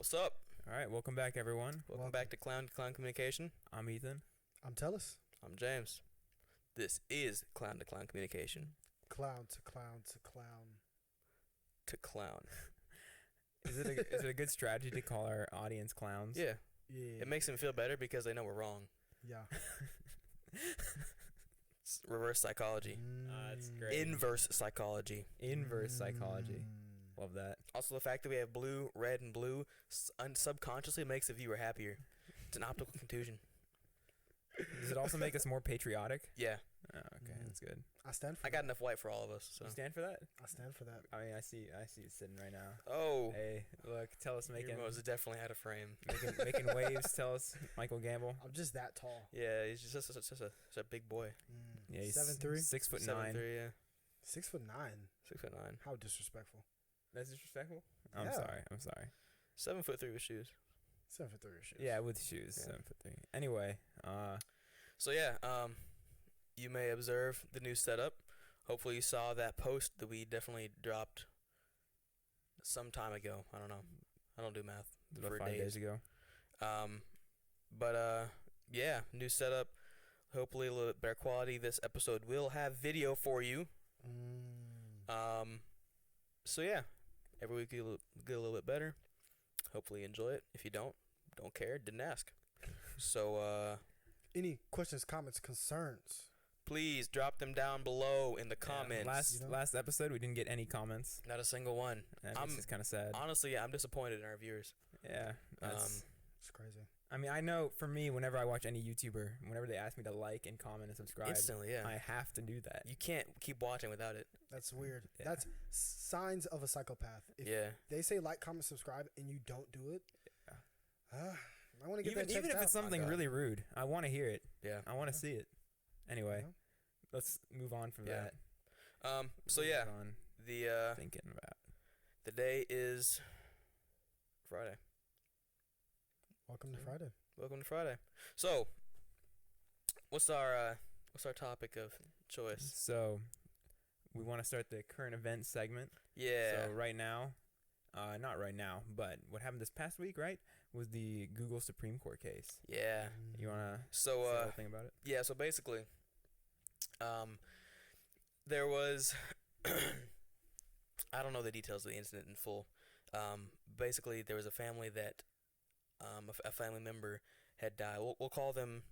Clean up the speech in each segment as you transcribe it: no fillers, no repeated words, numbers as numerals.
What's up? All right, welcome back, everyone. Welcome back to Clown Communication. I'm Ethan. I'm Tellus. I'm James. This is Clown to Clown Communication. Clown to clown to clown. To clown. Is it a good strategy to call our audience clowns? Yeah. Yeah. It makes them feel better because they know we're wrong. Yeah. It's reverse psychology. That's great. Inverse psychology. Inverse psychology. Love that. Also, the fact that we have blue, red, and blue subconsciously makes the viewer happier. It's an optical contusion. Does it also make us more patriotic? Yeah. Oh, okay, that's good. I stand for I got enough white for all of us. So. You stand for that? I stand for that. I mean, I see it sitting right now. Oh. Hey, look, tell us Your making Mose is definitely out of frame. making waves. Tell us, Michael Gamble. I'm just that tall. Yeah, he's just such a big boy. Yeah, he's 7'3", 6'9". 7'3", yeah. 6'9". 6'9". How disrespectful. That's disrespectful. Yeah. I'm sorry. 7'3" with shoes. 7'3" or shit. Yeah, with shoes. Yeah. 7'3". Anyway, So yeah, you may observe the new setup. Hopefully you saw that post that we definitely dropped some time ago. I don't know. I don't do math. about For 5 days ago. Yeah, new setup. Hopefully a little bit better quality. This episode will have video for you. So yeah, every week you get a little bit better. Hopefully you enjoy it. If you don't care, didn't ask. So Any questions, comments, concerns? please drop them down below in the comments. Last episode, we didn't get any comments. Not a single one. That makes us kind of sad. Honestly, I'm disappointed in our viewers. Yeah. It's crazy. I mean, I know for me, whenever I watch any YouTuber, whenever they ask me to like and comment and subscribe, Instantly, yeah. I have to do that. You can't keep watching without it. That's weird. Yeah. That's signs of a psychopath. If Yeah. they say like, comment, subscribe, and you don't do it, Yeah. I want to get that checked Even if out. it's something Oh, God. really rude, I want to hear it. Yeah. I want to see it. Anyway, Yeah. let's move on from Yeah. that. So Move yeah, on the thinking about. the day is Friday. Welcome to Friday. Welcome to Friday. So, what's our topic of choice? So, we want to start the current events segment. Yeah. So right now, not right now, but what happened this past week, right, was the Google Supreme Court case. Yeah. You want to So say a little thing about it? yeah, so basically there was I don't know the details of the incident in full. Basically there was a family that a family member had died. We'll call them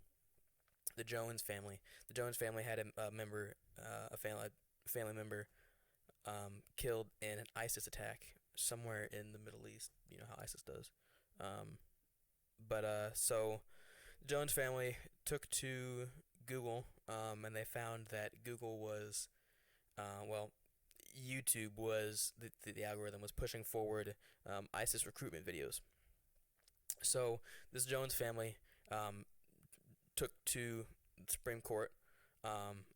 the Jones family. The Jones family had a family member killed in an ISIS attack somewhere in the Middle East. You know how ISIS does. So the Jones family took to Google, and they found that Google was, YouTube was, the algorithm was pushing forward ISIS recruitment videos. So this Jones family took to the Supreme Court,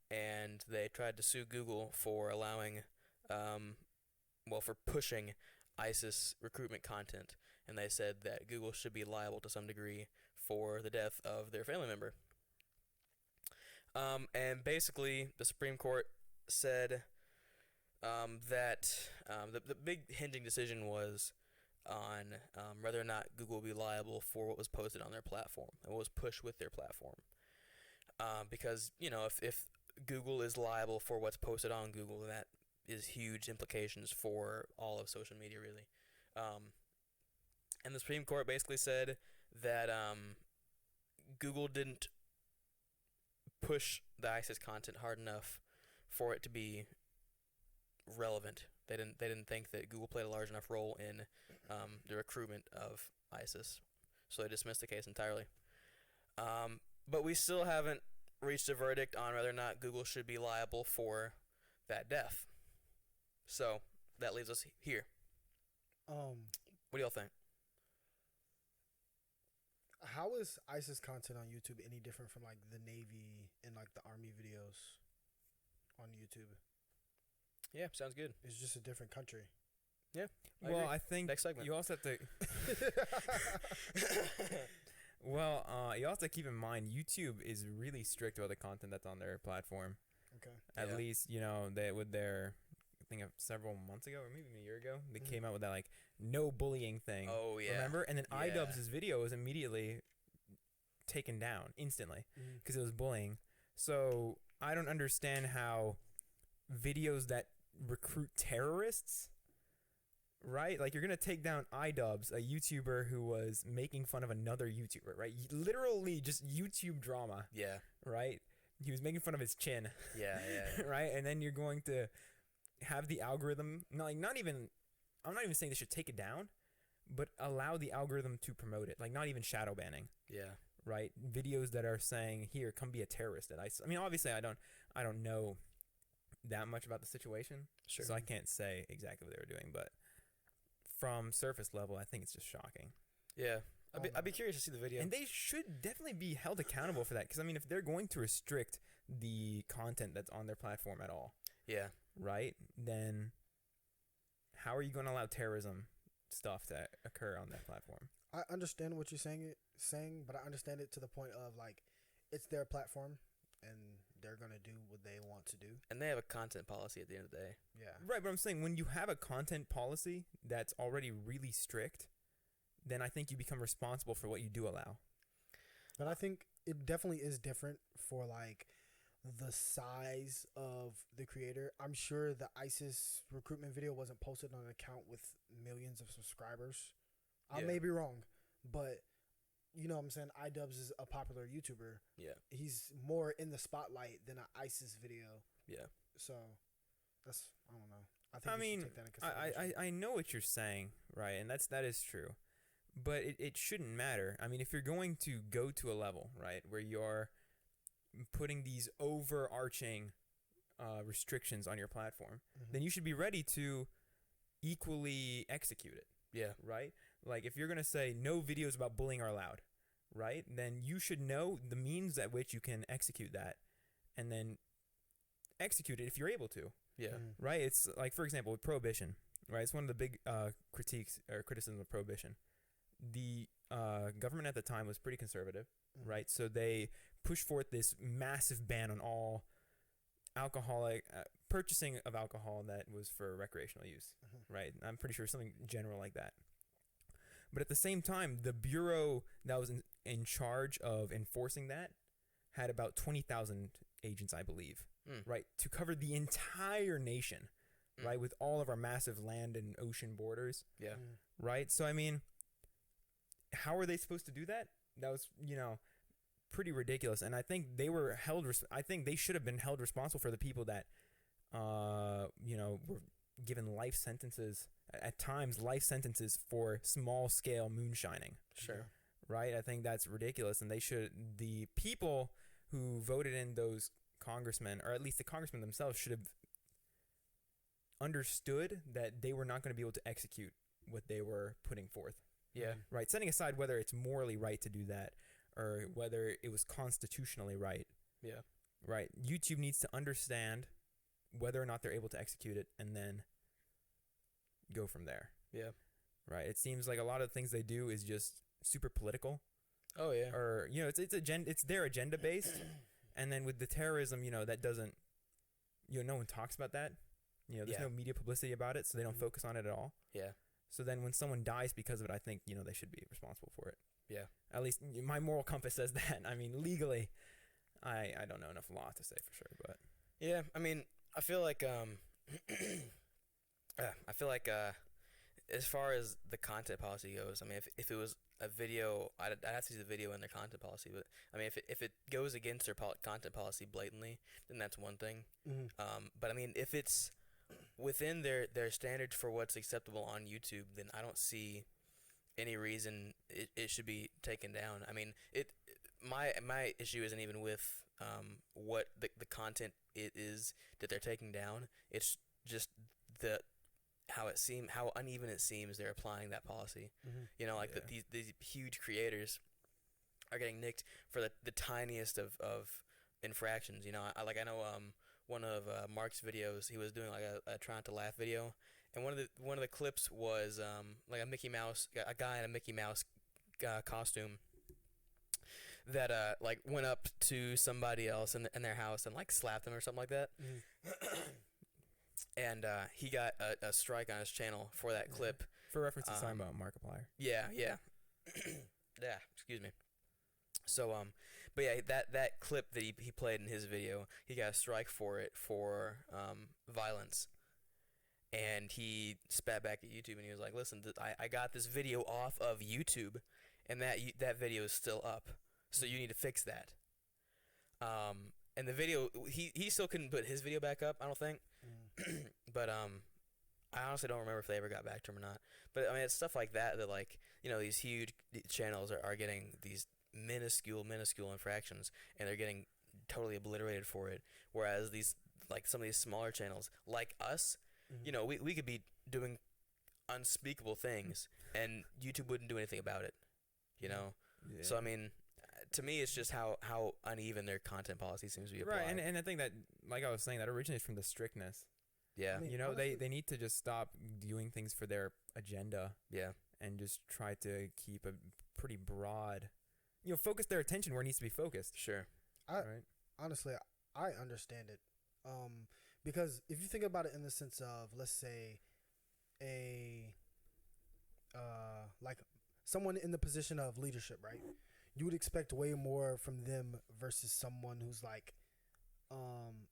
and they tried to sue Google for allowing, for pushing ISIS recruitment content, and they said that Google should be liable to some degree for the death of their family member. And basically, the Supreme Court said that the big hinging decision was on whether or not Google will be liable for what was posted on their platform and what was pushed with their platform. Because, if Google is liable for what's posted on Google, that is huge implications for all of social media, really. And the Supreme Court basically said that Google didn't push the ISIS content hard enough for it to be relevant. They didn't think that Google played a large enough role in the recruitment of ISIS, so they dismissed the case entirely. But we still haven't reached a verdict on whether or not Google should be liable for that death. So that leaves us here. What do y'all think? How is ISIS content on YouTube any different from like the Navy and like the Army videos on YouTube? Yeah, sounds good. It's just a different country. Yeah. I think Next segment. you also have to. You also have to keep in mind YouTube is really strict about the content that's on their platform. Okay. At least they with their think several months ago or maybe a year ago, they Mhm. came out with that like no bullying thing. Oh yeah. Remember? And then Yeah. iDubbbz's video was immediately taken down instantly Mhm. because it was bullying. So I don't understand how videos that recruit terrorists, right? Like you're gonna take down iDubbbz, a YouTuber who was making fun of another YouTuber, right? Literally just YouTube drama, Yeah. right? He was making fun of his chin, Yeah. Yeah. right? And then you're going to have the algorithm, I'm not even saying they should take it down, but allow the algorithm to promote it. Like not even shadow banning, Yeah. right? Videos that are saying, "Here, come be a terrorist." At ISIS. I mean, obviously, I don't know that much about the situation, Sure. so I can't say exactly what they were doing. But from surface level, I think it's just shocking, Yeah. I'd be curious to see the video. and they should definitely be held accountable for that. Because I mean, if they're going to restrict the content that's on their platform at all, Yeah. right? Then how are you going to allow terrorism stuff to occur on that platform? I understand what you're saying, but I understand it to the point of like, it's their platform, and they're gonna do what they want to do. And they have a content policy at the end of the day. Yeah. Right, but I'm saying when you have a content policy that's already really strict, then I think you become responsible for what you do allow. But I think it definitely is different for like the size of the creator. I'm sure the ISIS recruitment video wasn't posted on an account with millions of subscribers. I Yeah. may be wrong, but you know what I'm saying? iDubbbz is a popular YouTuber. Yeah. He's more in the spotlight than an ISIS video. Yeah. So that's, I don't know. I think I we mean, should take that into consideration. I know what you're saying, right? And that is true. But it shouldn't matter. I mean, if you're going to go to a level, right, where you're putting these overarching restrictions on your platform, Mhm. then you should be ready to equally execute it, Yeah. right? Like if you're going to say no videos about bullying are allowed, right? Then you should know the means at which you can execute that and then execute it if you're able to, Yeah. Mhm. right? It's like, for example, with prohibition, right? It's one of the big critiques or criticisms of prohibition. The government at the time was pretty conservative, Mhm. right? So they pushed forth this massive ban on all alcoholic purchasing of alcohol that was for recreational use, Mhm. right? I'm pretty sure something general like that. But at the same time, the bureau that was in charge of enforcing that had about 20,000 agents, I believe, Mm. right, to cover the entire nation, Mm. right, with all of our massive land and ocean borders, Yeah. Mhm. right? So, I mean, how are they supposed to do that? That was, pretty ridiculous. And I think they were I think they should have been held responsible for the people that, were given life sentences, at times life sentences for small scale moonshining, Sure. right? I think that's ridiculous. And the people who voted in those congressmen, or at least the congressmen themselves, should have understood that they were not going to be able to execute what they were putting forth. Yeah. Mhm. Right, setting aside whether it's morally right to do that or whether it was constitutionally right. Yeah. Right, YouTube needs to understand whether or not they're able to execute it and then go from there. Yeah. Right, it seems like a lot of the things they do is just super political, Oh yeah. or it's their agenda based, and then with the terrorism, that doesn't, no one talks about that. There's Yeah. no media publicity about it, so they don't Mhm. focus on it at all. Yeah. So then when someone dies because of it, I think, they should be responsible for it. Yeah. At least my moral compass says that. I mean, legally, I don't know enough law to say for sure, but Yeah. I mean, I feel like as far as the content policy goes, I mean, if it was a video, I'd have to see the video in their content policy. But I mean, if it goes against their content policy blatantly, then that's one thing. Mhm. But I mean, if it's within their standards for what's acceptable on YouTube, then I don't see any reason it should be taken down. I mean, my issue isn't even with what the content it is that they're taking down. It's just how uneven it seems they're applying that policy. Mhm. Like Yeah. these huge creators are getting nicked for the tiniest of infractions. I know one of Mark's videos, he was doing like a trying to laugh video, and one of the clips was like a guy in a Mickey Mouse costume that like went up to somebody else in their house and like slapped them or something like that. Mhm. and he got a strike on his channel for that clip. For reference, he's talking about Markiplier. Yeah, yeah, yeah. Excuse me. So but yeah, that clip that he played in his video, he got a strike for it for violence, and he spat back at YouTube and he was like, "Listen, I got this video off of YouTube, and that video is still up, so you need to fix that." And the video, he still couldn't put his video back up, I don't think. But I honestly don't remember if they ever got back to him or not. But I mean, it's stuff like that like, you know, these huge channels are getting these minuscule infractions, and they're getting totally obliterated for it. Whereas these, like some of these smaller channels, like us, you know, we could be doing unspeakable things, and YouTube wouldn't do anything about it. You know. Yeah. So I mean, to me, it's just how uneven their content policy seems to be applied. Right, and I think that, like I was saying, that originates from the strictness. Yeah. I mean, You know, honestly- they need to just stop doing things for their agenda Yeah. and just try to keep a pretty broad, you know, focus their attention where it needs to be focused. Sure. Right? Honestly, I understand it. Because if you think about it in the sense of, let's say, like someone in the position of leadership, right? You would expect way more from them versus someone who's like,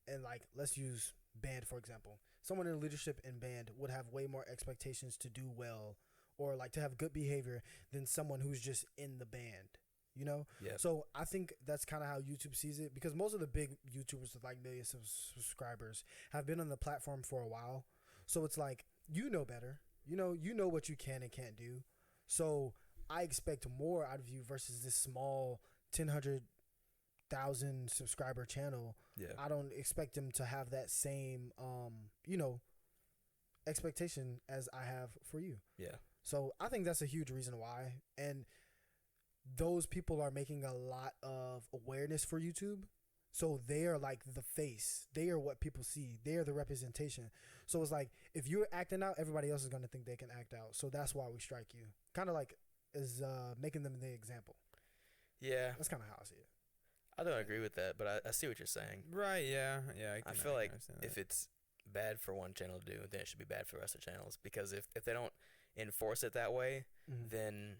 and like, let's use band for example. Someone in leadership in band would have way more expectations to do well or like to have good behavior than someone who's just in the band. You know? Yeah. So I think that's kind of how YouTube sees it, because most of the big YouTubers with like millions of subscribers have been on the platform for a while. So it's like, you know better. You know what you can and can't do. So I expect more out of you versus this small 1,000 subscriber channel. Yeah. I don't expect them to have that same expectation as I have for you. Yeah. So I think that's a huge reason why. And those people are making a lot of awareness for YouTube. So they are like the face. They are what people see. They are the representation. So it's like, if you're acting out, everybody else is going to think they can act out. So that's why we strike you. Kind of like is making them the example. Yeah. That's kind of how I see it. I don't agree with that, but I see what you're saying. Right, yeah. I feel like understand if that. it's bad for one channel to do, then it should be bad for the rest of the channels. Because if they don't enforce it that way, then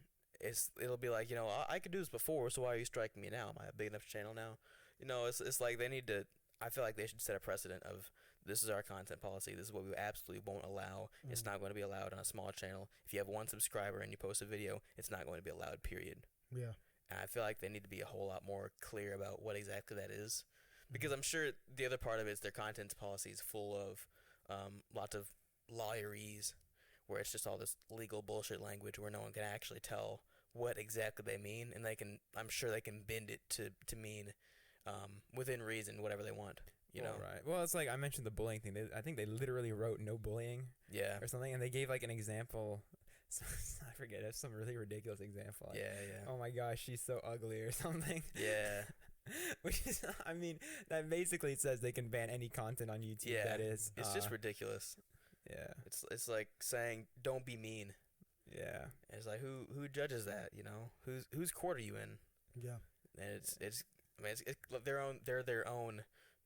it'll be like, you know, I could do this before, so why are you striking me now? Am I a big enough channel now? You know, it's like they need to. I feel like they should set a precedent of, this is our content policy. This is what we absolutely won't allow. It's not going to be allowed on a small channel. If you have one subscriber and you post a video, it's not going to be allowed, period. Yeah. And I feel like they need to be a whole lot more clear about what exactly that is. Because I'm sure the other part of it is their content policy is full of lots of lawyerese, where it's just all this legal bullshit language where no one can actually tell what exactly they mean, and I'm sure they can bend it to mean within reason whatever they want. You know? Right. Well, it's like I mentioned the bullying thing. I think they literally wrote no bullying Yeah. or something, and they gave like an example. I forget. It's some really ridiculous example. Like, Yeah. oh my gosh, she's so ugly or something. Yeah. Which is, I mean, that basically says they can ban any content on YouTube. Yeah. That is. It's just ridiculous. Yeah. It's like saying don't be mean. Yeah. And it's like who judges that? You know, whose court are you in? Yeah. And it's I mean it's they're their own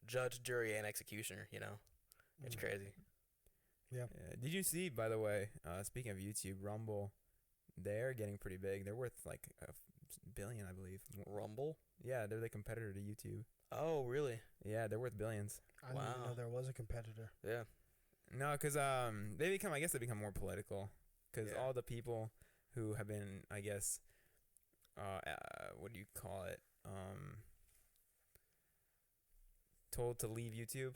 judge, jury, and executioner. You know, it's crazy. Yeah. Did you see, by the way, speaking of YouTube, Rumble, they're getting pretty big. They're worth like $1 billion, I believe. Rumble. Yeah, they're the competitor to YouTube. Oh, really? Yeah, they're worth billions. I didn't even Wow. know there was a competitor. Yeah. No, because I guess they become more political. Because Yeah. all the people who have been, I guess, what do you call it? Told to leave YouTube,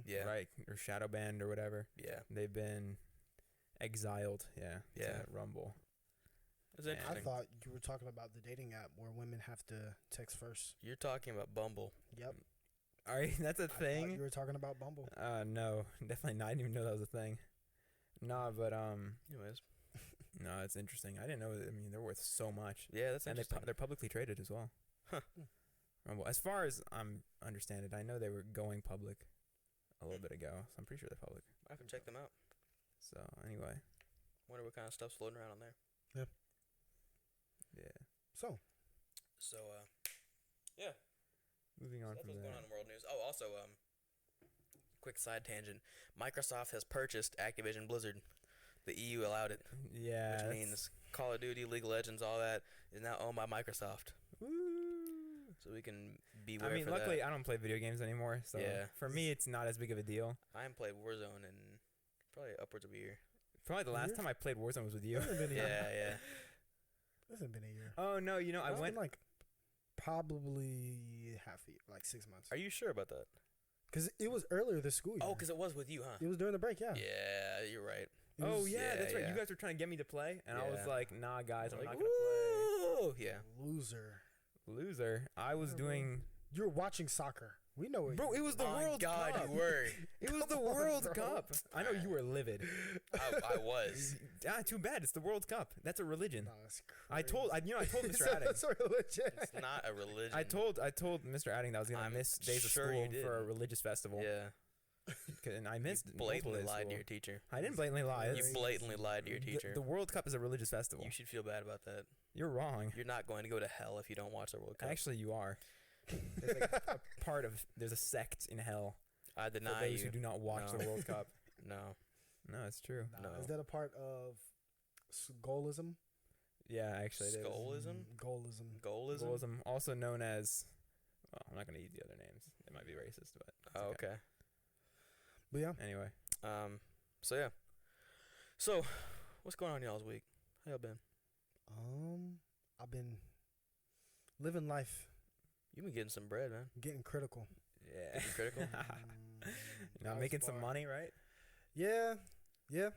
Yeah. right? Or shadow banned or whatever. Yeah. They've been exiled, to Yeah. Rumble. It's Yeah. I interesting. thought you were talking about the dating app where women have to text first. You're talking about Bumble. Yep. All right, that's a I thought thing. you were talking about Bumble. No, definitely not. I didn't even know that was a thing. Nah, but Anyways. no, it's interesting. I didn't know. I mean, they're worth so much, Yeah, that's and interesting. they're publicly traded as well. Huh. Rumble, as far as I'm understand it, I know they were going public a little bit ago, so I'm pretty sure they're public. I can check them out. So anyway, Wonder what kind of stuff's floating around on there. yeah. So, Yeah. Moving on That's from what's going on that. in world news. Oh, also, quick side tangent. Microsoft has purchased Activision Blizzard. The EU allowed it, Yeah. which means Call of Duty, League of Legends, all that is now owned by Microsoft. Woo. So we can beware I mean, for luckily, that. I don't play video games anymore, so Yeah. for me, it's not as big of a deal. I haven't played Warzone in probably upwards of a year. Probably the last Year? time I played Warzone was with you. It hasn't been a year. Yeah. It hasn't been a year. Oh no, you know, I It's went. been like probably half a year, like 6 months. Are you sure about that? Because it was earlier this school year. Oh, because it was with you, huh? it was during the break. Yeah. Yeah, you're right. It Oh was yeah, that's right. yeah. You guys were trying to get me to play, and I was Yeah. like, "Nah, guys, I'm Like, not gonna play." woo! Yeah. Loser. Loser. I was Yeah, bro. doing. You were watching soccer. We know it. Bro, it was the Oh, World God, Cup. you were. It was the Come on, World bro. Cup. I know you were livid. I was. Too bad. It's the World Cup. That's a religion. Nah, that's I told crazy. I told Mr. So Adding. that's a religion. It's not a religion. I told Mr. Adding that I was gonna I'm miss days of sure you school for a didn't. religious festival. Yeah. And I missed You blatantly multiple days of lied to school. your teacher. I didn't blatantly lie. You It's- blatantly lied to your teacher. The World Cup is a religious festival. You should feel bad about that. You're wrong. You're not going to go to hell if you don't watch the World Cup. Actually, you are. There's like a part of there's a sect in hell I for deny those you. who do not watch No. the World Cup. No. No, it's true. Nah, No. Is that a part of goalism? Yeah, actually, it is. Goalism? Goalism. Goalism? Goalism, also known as. Well, I'm not gonna use the other names. It might be racist, but it's Oh, okay. But yeah, Anyway, So yeah. So, what's going on in y'all's week? How y'all been? I've been living life, You been getting some bread, man. getting critical. yeah. Getting critical? Now Nice making some bar. money, right? Yeah. Yeah.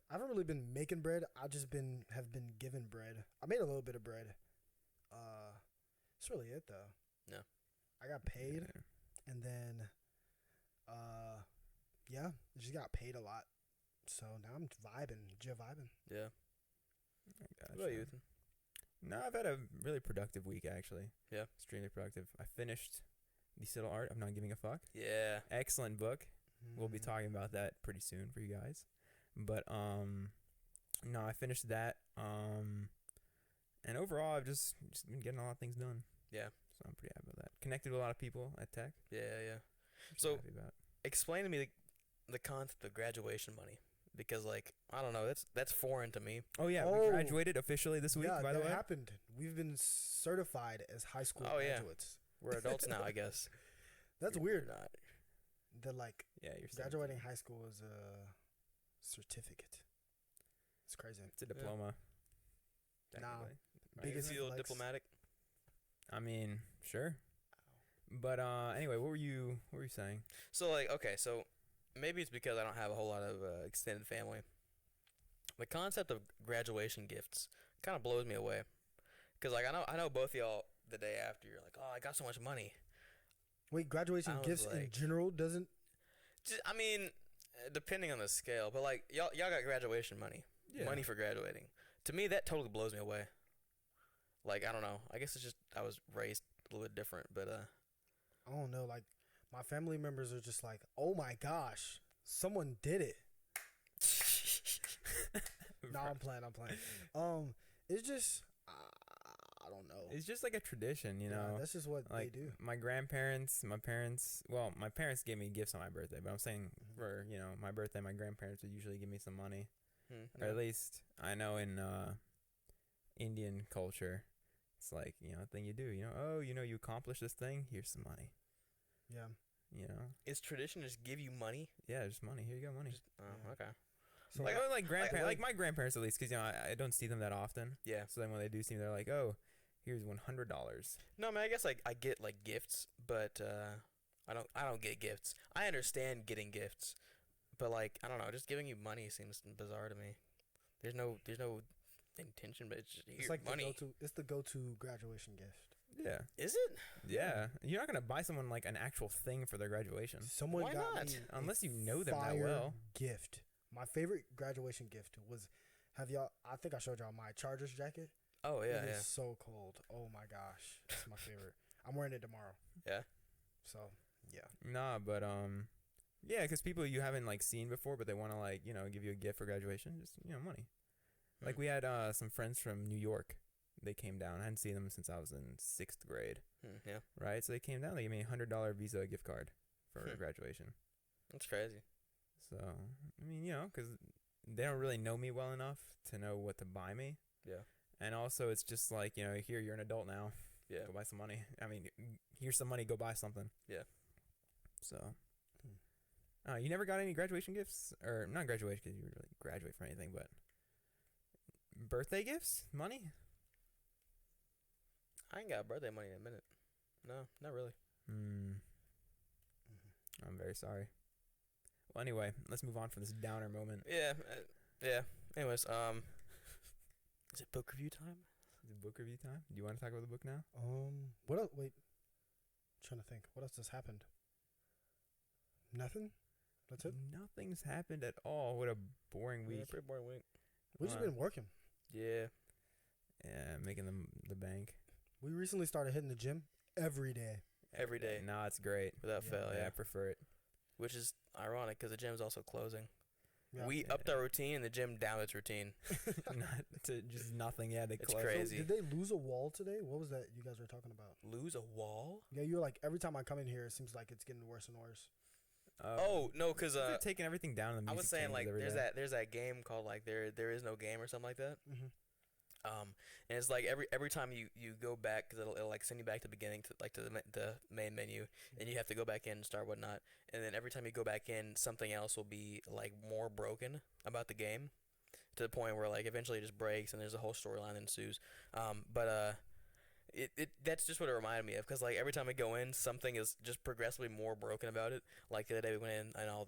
I haven't really been making bread. I just have been given bread. I made a little bit of bread. That's really it though. Yeah. I got paid, and then, yeah, I just got paid a lot. So now I'm vibing, vibing. Yeah. Gotcha. What about you, Ethan? No, I've had a really productive week actually. Yeah. Extremely productive. I finished The Subtle Art of Not Giving a Fuck. Yeah. Excellent book. We'll be Mm. talking about that pretty soon for you guys. But no, I finished that. And overall I've just been getting a lot of things done. Yeah. So I'm pretty happy about that. Connected with a lot of people at Tech. Yeah, yeah. which So- I'm happy about. Explain to me the concept of graduation money. Because, like, I don't know, that's foreign to me. Oh yeah, Oh. we graduated officially this week, Yeah, by the that way. happened. We've been certified as high school Oh, yeah. graduates. We're adults now, I guess. That's You're weird. not. That like Yeah, you're graduating high school is a certificate. It's crazy. It's a diploma. Nah. technically, right? Biggest Feel flex. diplomatic. I mean, sure. But anyway, what were you saying? So, like, okay, so maybe it's because I don't have a whole lot of extended family. The concept of graduation gifts kind of blows me away. Because, like, I know both of y'all the day after, you're like, oh, I got so much money. Wait, graduation I was gifts in like- general doesn't. I mean, depending on the scale, but, like, y'all got graduation money. Money for graduating. To me, that totally blows me away. Like, I don't know. I guess it's just I was raised a little bit different, but, I don't know. Like my family members are just like, oh my gosh, someone did it. No, I'm playing. It's just I don't know. It's just like a tradition, you Yeah, know. that's just what Like they do. my grandparents, my parents. Well, my parents gave me gifts on my birthday, but I'm saying Mhm. for my birthday, my grandparents would usually give me some money, or yeah. at least I know in Indian culture, it's like a thing you do. You accomplished this thing. Here's some money. Yeah. Is tradition just give you money? Yeah, just money. Here you go, money. Just, oh, Yeah. okay. So Like, like, grandparents, like- like my grandparents at least, because I don't see them that often. Yeah. So then when they do see me, they're like, "Oh, here's $100." No, man. I guess like I get like gifts, but I don't get gifts. I understand getting gifts, but like I don't know. Just giving you money seems bizarre to me. There's no intention, but it's just it's here, like money. the go-to graduation gift. Yeah, Is it? yeah. You're not gonna buy someone like an actual thing for their graduation. Someone Why got not? me a Unless you know them that fire well. gift. My favorite graduation gift was. I think I showed y'all my Chargers jacket. Oh yeah, It yeah. is so cold. Oh my gosh, it's my favorite. I'm wearing it tomorrow. Yeah. So yeah. Nah, but yeah, because people you haven't like seen before, but they want to like give you a gift for graduation, just money. Like we had some friends from New York. They came down. I hadn't seen them since I was in 6th grade, Yeah. right? So they came down. They gave me $100 Visa gift card for Hmm. graduation. That's crazy. So, I mean, because they don't really know me well enough to know what to buy me. Yeah. And also, it's just like, here, you're an adult now. Yeah. Go buy some money. I mean, here's some money, go buy something. Yeah. So, you never got any graduation gifts? Or, not graduation, because you didn't really graduate from anything, but birthday gifts? Money? I ain't got birthday money in a minute. No, not really. I'm very sorry. Well, anyway, let's move on from this downer moment. Yeah. Yeah. Anyways, is it book review time? Is it book review time? Do you want to talk about the book now? What else? Wait. Trying to think. What else has happened? Nothing? That's it? Nothing's happened at all. What a boring Yeah, week. pretty boring week. We've just been working. Yeah. Yeah, making the bank. We recently started hitting the gym every day. Every day. No, it's great. Without fail, Yeah, yeah. I prefer it. Which is ironic because the gym's also closing. Yeah. We upped our routine and the gym down its routine. Not to just nothing. Yeah, they It's close. crazy. So did they lose a wall today? What was that you guys were talking about? Lose a wall? Yeah, you're like, every time I come in here, it seems like it's getting worse and worse. Oh no, because they're taking everything down. In the I music was saying changes like every day. there's that game called like there is no game or something like that. Mm-hmm. And it's like every time you go back, because it'll like send you back to the beginning to like to the main menu, and you have to go back in and start whatnot. And then every time you go back in, something else will be like more broken about the game, to the point where like eventually it just breaks and there's a whole storyline that ensues. It that's just what it reminded me of, because like every time I go in, something is just progressively more broken about it. Like the other day we went in and all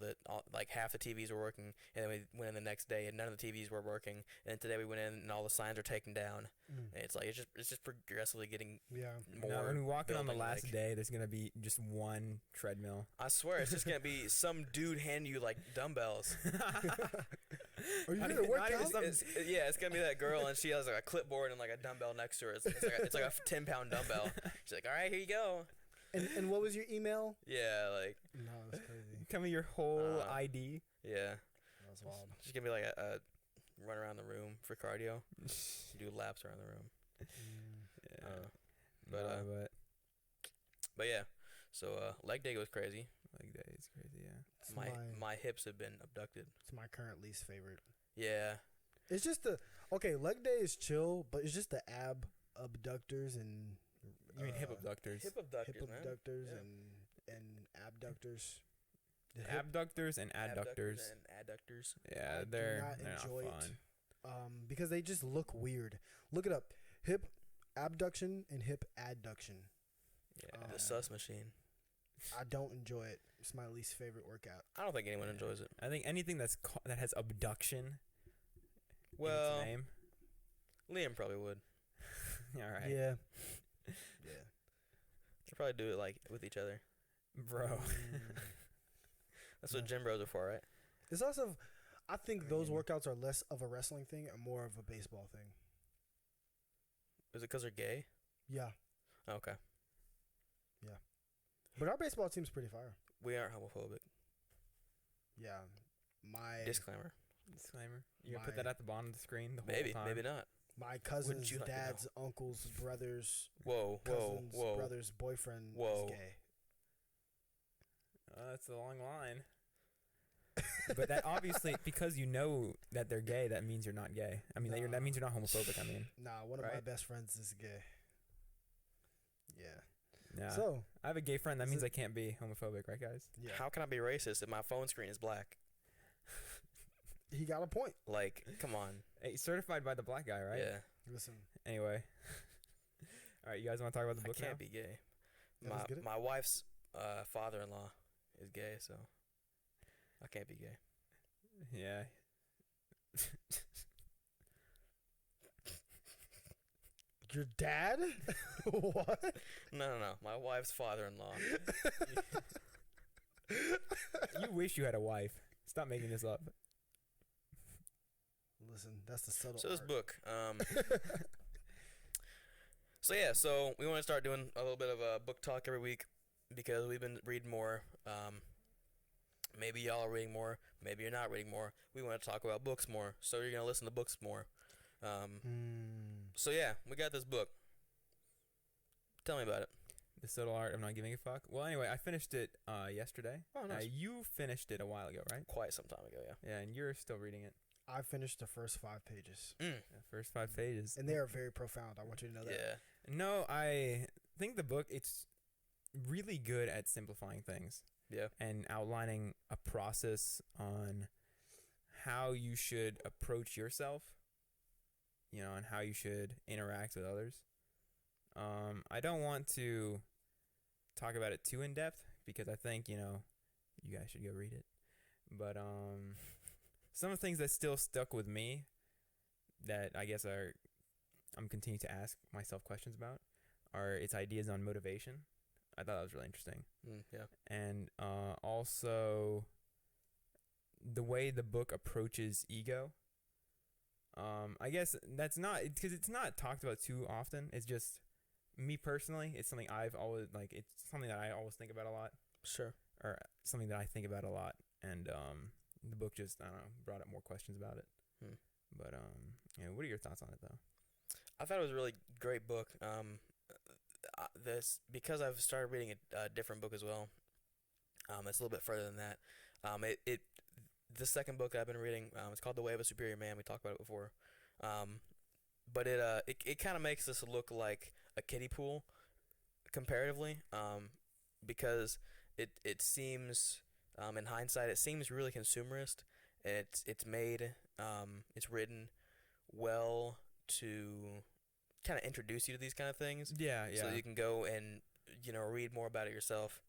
like half the TVs were working, and then we went in the next day and none of the TVs were working, and today we went in and all the signs are taken down. And it's like it's just progressively getting Yeah. more. No, when we walk in on the building, last like- day, there's gonna be just one treadmill. I swear it's just gonna be some dude handing you like dumbbells. Are you Not here to even- work not even out? some- It's gonna be that girl, and she has like a clipboard and like a dumbbell next to her. It's like a 10-pound dumbbell. She's like, all right, here you go. And what was your email? Yeah, like No, that's crazy. Tell me your whole Uh, ID. yeah. That's wild. She's gonna be like a run around the room for cardio, do laps around the room. Yeah. But, But yeah, so leg day goes crazy. leg day is crazy. Yeah. It's My hips have been abducted. it's my current least favorite. Yeah. It's just leg day is chill, but it's just the abductors and You mean hip abductors? Hip abductors, hip man. abductors Yeah. and abductors. The hip- Abductors and adductors. and adductors. Yeah, I do they're not they're enjoy not it. fun. Because they just look weird. Look it up. Hip abduction and hip adduction. Yeah. The sus machine. I don't enjoy it. It's my least favorite workout. I don't think anyone enjoys it. I think anything that has abduction Well, in its name. Liam probably would. All right. Yeah. Yeah. They probably do it like with each other. Bro. That's what Yeah. gym bros are for, right? It's also, I think I those mean- workouts are less of a wrestling thing and more of a baseball thing. Is it because they're gay? Yeah. Okay. But our baseball team's pretty fire. We aren't homophobic. Yeah. My Disclaimer. Disclaimer. You gonna put My- that at the bottom of the screen the whole Maybe, time? maybe not. my cousin's you like to know? dad's uncle's brother's Whoa, cousin's whoa. brother's boyfriend Whoa. is gay. That's a long line. But that obviously, because you know that they're gay, that means you're not gay. I mean, that means you're not homophobic. I mean, Nah, one of my Right? best friends is gay. Yeah. yeah. So, I have a gay friend. That Is means it- I can't be homophobic, right, guys? yeah. How can I be racist if my phone screen is black? He got a point. Like, come on. Hey, certified by the black guy, right? Yeah. Listen. Anyway. All right, you guys want to talk about the I book can't now? be gay. Yeah, let's get it. My wife's father-in-law is gay, so I can't be gay. Yeah. Your dad? What? No. My wife's father-in-law. You wish you had a wife. Stop making this up. Listen, that's the subtle So this art. book. So yeah, so we want to start doing a little bit of a book talk every week because we've been reading more. Maybe y'all are reading more. Maybe you're not reading more. We want to talk about books more, so you're gonna listen to books more. So yeah, we got this book. Tell me about it. The Subtle Art of Not Giving a Fuck. Well, anyway, I finished it yesterday. Oh, nice. You finished it a while ago, right? Quite some time ago, yeah. Yeah, and you're still reading it. I finished the first 5 pages, The first 5 pages. and they are very profound. I want you to know that. Yeah. No, I think the book, it's really good at simplifying things Yeah. and outlining a process on how you should approach yourself, and how you should interact with others. I don't want to talk about it too in depth because I think, you guys should go read it. But some of the things that still stuck with me that I guess I'm continuing to ask myself questions about are its ideas on motivation. I thought that was really interesting. Yeah. And also the way the book approaches ego. I guess that's not, because it's not talked about too often. It's just me personally. It's something I've always it's something that I always think about a lot, Sure. or something that I think about a lot. And the book just, I don't know, brought up more questions about it. But what are your thoughts on it though? I thought it was a really great book. This, because I've started reading a different book as well. It's a little bit further than that. The second book that I've been reading, it's called The Way of a Superior Man. We talked about it before. But it kind of makes this look like a kiddie pool comparatively, because it seems, in hindsight, it seems really consumerist, and it's made, it's written well to kind of introduce you to these kind of things. Yeah. So you can go and read more about it yourself.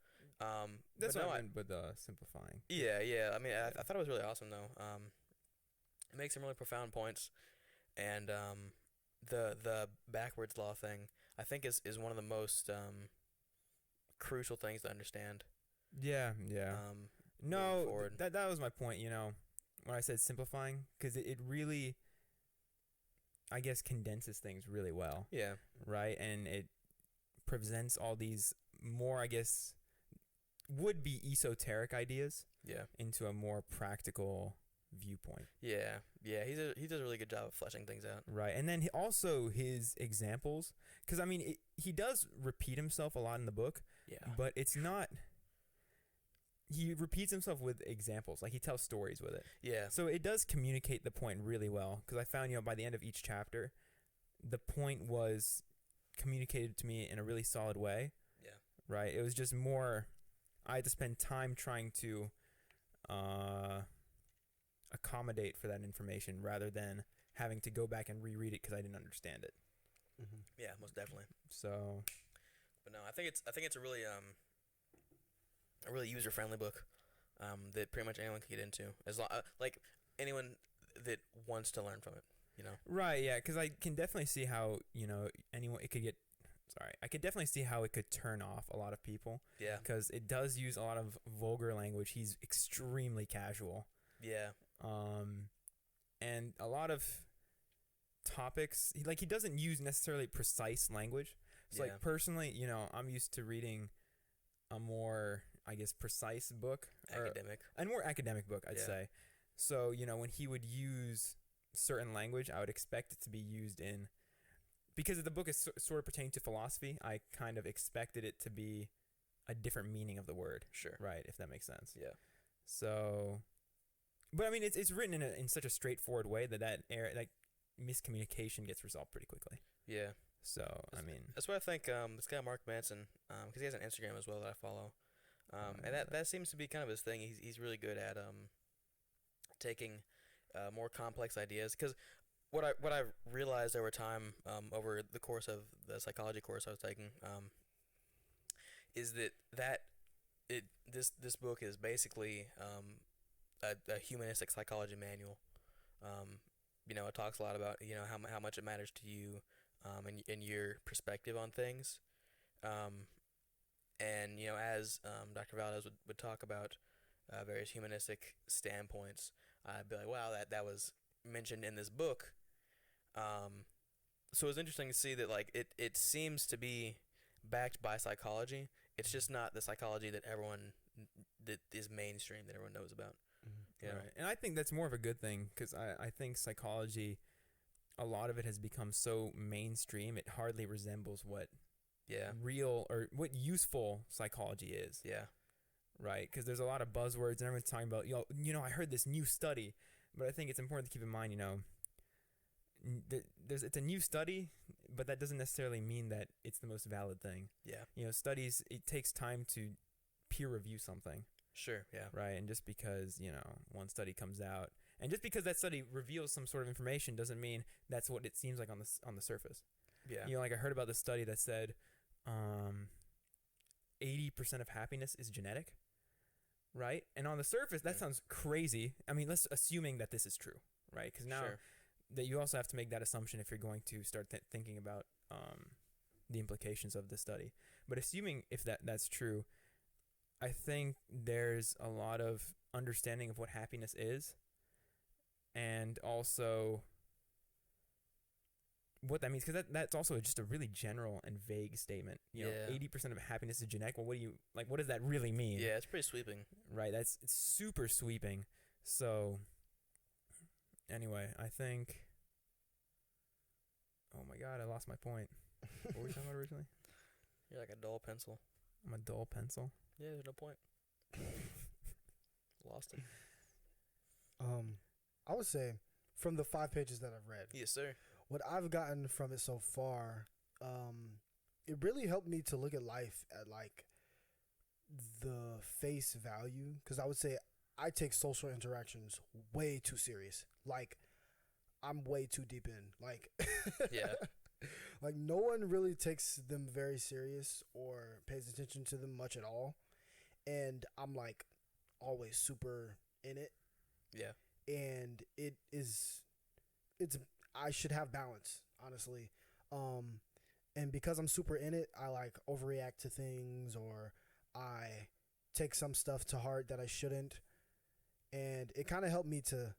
That's but what no, I meant with simplifying. Yeah. I mean, I thought it was really awesome though. It makes some really profound points, and the backwards law thing I think is one of the most crucial things to understand. Yeah. Moving forward. That was my point. When I said simplifying, because it really, I guess, condenses things really well. Yeah. Right, and it presents all these more, I guess, would be esoteric ideas Yeah. into a more practical viewpoint. Yeah. He does a really good job of fleshing things out. Right, and then also his examples, because I mean, he does repeat himself a lot in the book, Yeah. but it's not. He repeats himself with examples, like he tells stories with it. Yeah. So it does communicate the point really well, because I found, by the end of each chapter, the point was communicated to me in a really solid way. Yeah. Right? It was just more, I had to spend time trying to accommodate for that information rather than having to go back and reread it because I didn't understand it. Yeah, most definitely. So, But no, I think it's a really user friendly book, that pretty much anyone can get into, as like anyone that wants to learn from it. right, yeah, because I can definitely see how, I could definitely see how it could turn off a lot of people, Yeah. because it does use a lot of vulgar language. He's extremely casual. Yeah. And a lot of topics, he doesn't use necessarily precise language. So, Yeah. personally, I'm used to reading a more, I guess, precise book. Academic. A more academic book, I'd Yeah. say. So, when he would use certain language, I would expect it to be used in, because the book is sort of pertaining to philosophy, I kind of expected it to be a different meaning of the word. Sure. Right, if that makes sense. Yeah. So, but I mean, it's written in such a straightforward way that miscommunication gets resolved pretty quickly. Yeah. So, I mean, That's why I think this guy Mark Manson, because he has an Instagram as well that I follow, and that seems to be kind of his thing. He's really good at taking more complex ideas. Because what I realized over time, over the course of the psychology course I was taking, is that this book is basically a humanistic psychology manual. It talks a lot about how much it matters to you, and your perspective on things, and as Dr. Valdez would talk about various humanistic standpoints, I'd be like, wow, that was mentioned in this book. So it's interesting to see that it seems to be backed by psychology. It's just not the psychology that that is mainstream, that everyone knows about. Right. And I think that's more of a good thing, because I think psychology, a lot of it has become so mainstream, it hardly resembles what Yeah. real or what useful psychology is, Yeah. right? Because there's a lot of buzzwords and everyone's talking about, I heard this new study, but I think it's important to keep in mind, it's a new study, but that doesn't necessarily mean that it's the most valid thing. Yeah. Studies, it takes time to peer review something, Sure. Yeah. right? And just because, one study comes out, and just because that study reveals some sort of information doesn't mean that's what it seems like on the surface. Yeah. Like I heard about this study that said 80% of happiness is genetic, right? And on the surface, that sounds crazy. I mean, let's assuming that this is true, right? Because now Sure. that you also have to make that assumption if you're going to start thinking about the implications of the study. But assuming if that's true, I think there's a lot of understanding of what happiness is, and also what that means, because that's also just a really general and vague statement. 80% of happiness is genetic. Well, what does that really mean? Yeah, it's pretty sweeping. Right, it's super sweeping. So anyway, I think, oh my god, I lost my point. What were we talking about originally? You're like a dull pencil. I'm a dull pencil. Yeah, there's no point. Lost it. I would say from the 5 pages that I've read, Yes, sir. what I've gotten from it so far, it really helped me to look at life at like the face value. Because I would say I take social interactions way too serious. Like I'm way too deep in. Like Yeah. like no one really takes them very serious or pays attention to them much at all. And I'm like always super in it. Yeah. And it's I should have balance, honestly. And because I'm super in it, I like overreact to things, or I take some stuff to heart that I shouldn't. And it kind of helped me to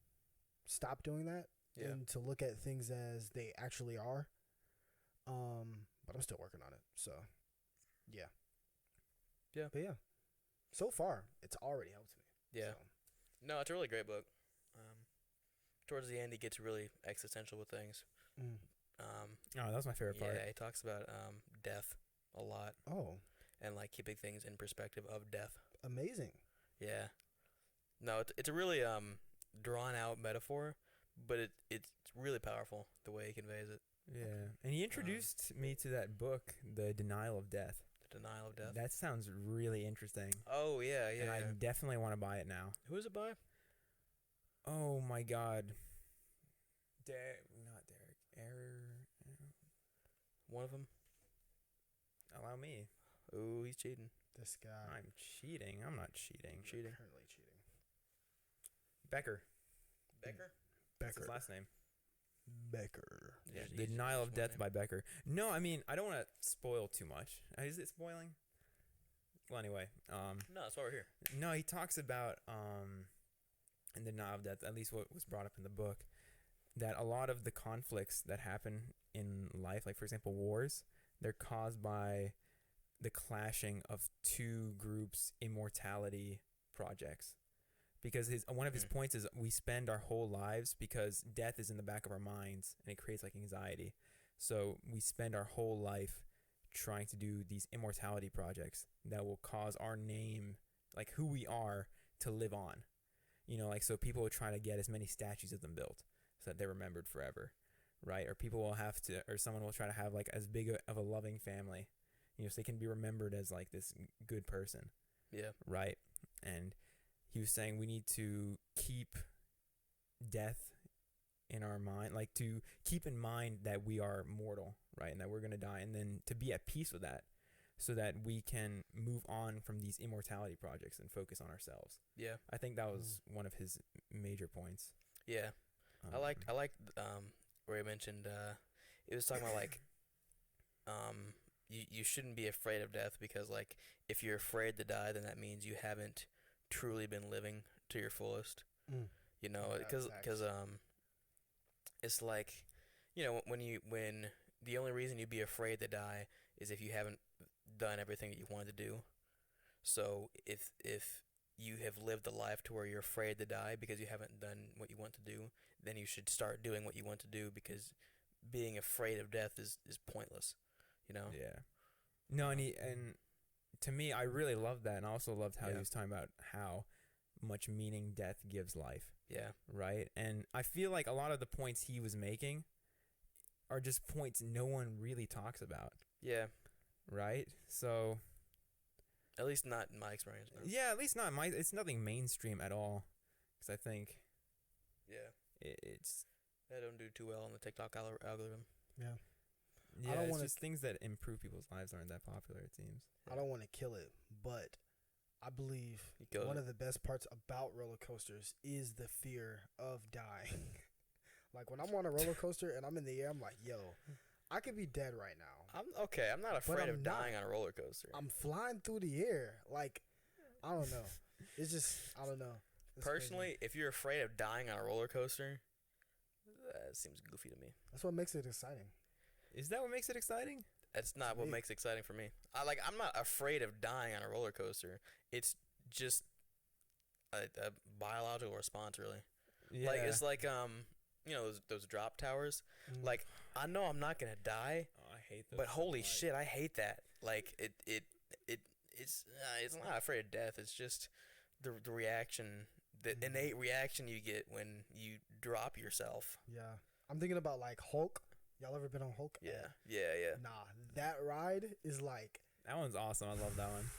stop doing that Yeah. and to look at things as they actually are. But I'm still working on it. So, yeah. Yeah. But yeah, so far it's already helped me. Yeah. So. No, it's a really great book. Towards the end, he gets really existential with things. Mm. Oh, that was my favorite part. Yeah, he talks about death a lot Oh, and like keeping things in perspective of death. amazing. Yeah. No, it's a really drawn out metaphor, but it's really powerful the way he conveys it. Yeah, and he introduced me to that book, The Denial of Death. The Denial of Death. That sounds really interesting. Oh yeah, And I definitely want to buy it now. Who is it by? Oh my god. Not Derek. One of them. Allow me. Ooh, he's cheating. This guy. I'm cheating. I'm not cheating. Cheating. Currently cheating. Becker. Becker. That's his last name. Becker. Yeah, Jeez, The Denial of one Death name. by Becker. No, I mean, I don't want to spoil too much. Is it spoiling? Well, anyway. No, that's why we're here. No, he talks about in The Denial of Death, at least what was brought up in the book, that a lot of the conflicts that happen in life, like for example wars, they're caused by the clashing of two groups' immortality projects. Because one of his points is we spend our whole lives, because death is in the back of our minds and it creates like anxiety. So we spend our whole life trying to do these immortality projects that will cause our name, like who we are, to live on. Like so people will try to get as many statues of them built so that they're remembered forever, right? Or people will have to, or someone will try to have like as big of a loving family, so they can be remembered as like this good person. Yeah. Right. And he was saying we need to keep death in our mind, like to keep in mind that we are mortal, right? And that we're going to die, and then to be at peace with that so that we can move on from these immortality projects and focus on ourselves. Yeah. I think that was one of his major points. Yeah. I liked where he mentioned it was talking about like you shouldn't be afraid of death, because like if you're afraid to die, then that means you haven't truly been living to your fullest. Mm. Because it's like when the only reason you'd be afraid to die is if you haven't done everything that you wanted to do. So if you have lived a life to where you're afraid to die because you haven't done what you want to do, then you should start doing what you want to do, because being afraid of death is pointless. Yeah. No, and to me, I really loved that, and I also loved how he Yeah. was talking about how much meaning death gives life, Yeah. right? And I feel like a lot of the points he was making are just points no one really talks about, Yeah. right? So At least not in my experience. No. yeah, at least not it's nothing mainstream at all, because I think Yeah. it's I don't do too well on the TikTok algorithm. Yeah. yeah, don't it's wanna- just things that improve people's lives aren't that popular. It seems. I don't want to kill it, but I believe He goes. one of the best parts about roller coasters is the fear of dying. Like when I'm on a roller coaster and I'm in the air, I'm like, yo, I could be dead right now. I'm okay. I'm not afraid I'm of not. dying on a roller coaster. I'm flying through the air. Like, I don't know. It's just, I don't know. It's Personally, crazy. if you're afraid of dying on a roller coaster, that seems goofy to me. That's what makes it exciting. Is that what makes it exciting? That's not what me. makes it exciting for me. I'm not afraid of dying on a roller coaster. It's just a biological response, really. Yeah. Like it's like those drop towers. Mm. Like I know I'm not gonna die, Oh, I hate those. but so holy much. shit, I hate that. Like it's not afraid of death. It's just the reaction, the Mhm. innate reaction you get when you drop yourself. Yeah. I'm thinking about like Hulk. Y'all ever been on Hulk? Yeah. Nah, that ride is like, That one's awesome. I love that one.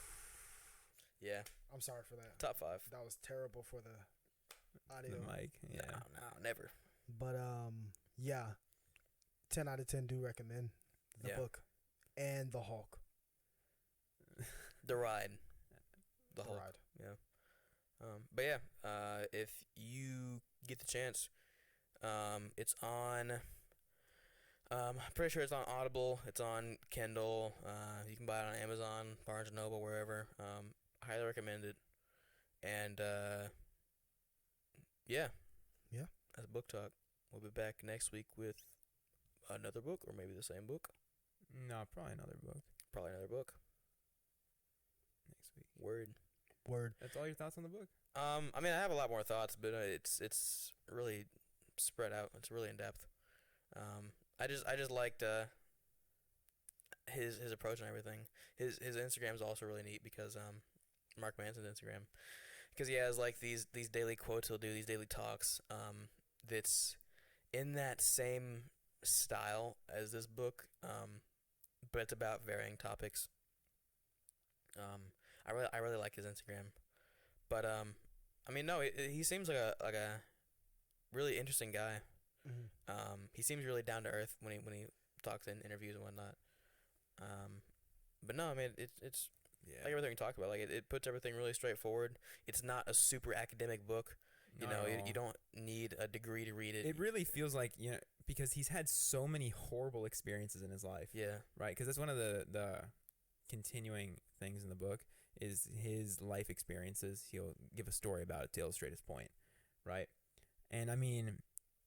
Yeah. I'm sorry for that. Top 5. That was terrible for the audio. The mic. Yeah. No, never. But yeah, 10 out of 10 do recommend the Yeah. book and the Hulk. The ride. The The Hulk. ride. Yeah. But yeah, if you get the chance, it's on. I'm pretty sure it's on Audible. It's on Kindle. You can buy it on Amazon, Barnes and Noble, wherever. Highly recommend it. And yeah. Yeah. That's Book Talk. We'll be back next week with another book, or maybe the same book. No, probably another book Probably another book. next week. Word. Word. That's all your thoughts on the book? I mean, I have a lot more thoughts, but it's really spread out. It's really in depth. I just liked his approach and everything. His Instagram is also really neat because Mark Manson's Instagram, because he has like these daily quotes he'll do, these daily talks. That's in that same style as this book. But it's about varying topics. I really like his Instagram, but I mean, no, he seems like a really interesting guy. Mm-hmm. He seems really down to earth when he talks in interviews and whatnot. But no, I mean it's Yeah. like everything we talked about. Like it puts everything really straightforward. It's not a super academic book. You know, you don't need a degree to read it. It really feels like, because he's had so many horrible experiences in his life, Yeah, right? Because that's one of the continuing things in the book is his life experiences. He'll give a story about it to illustrate his point, right? And I mean,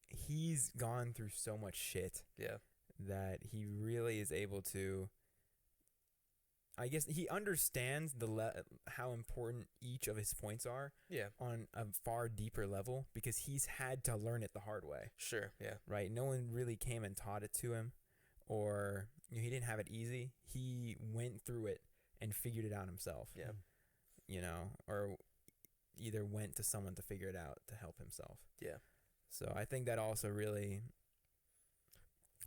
he's gone through so much shit yeah, that he really is able to. I guess he understands how important each of his points are yeah. on a far deeper level because he's had to learn it the hard way, Sure, yeah, right? No one really came and taught it to him, or he didn't have it easy. He went through it and figured it out himself. yeah, Or either went to someone to figure it out to help himself. yeah. So I think that also really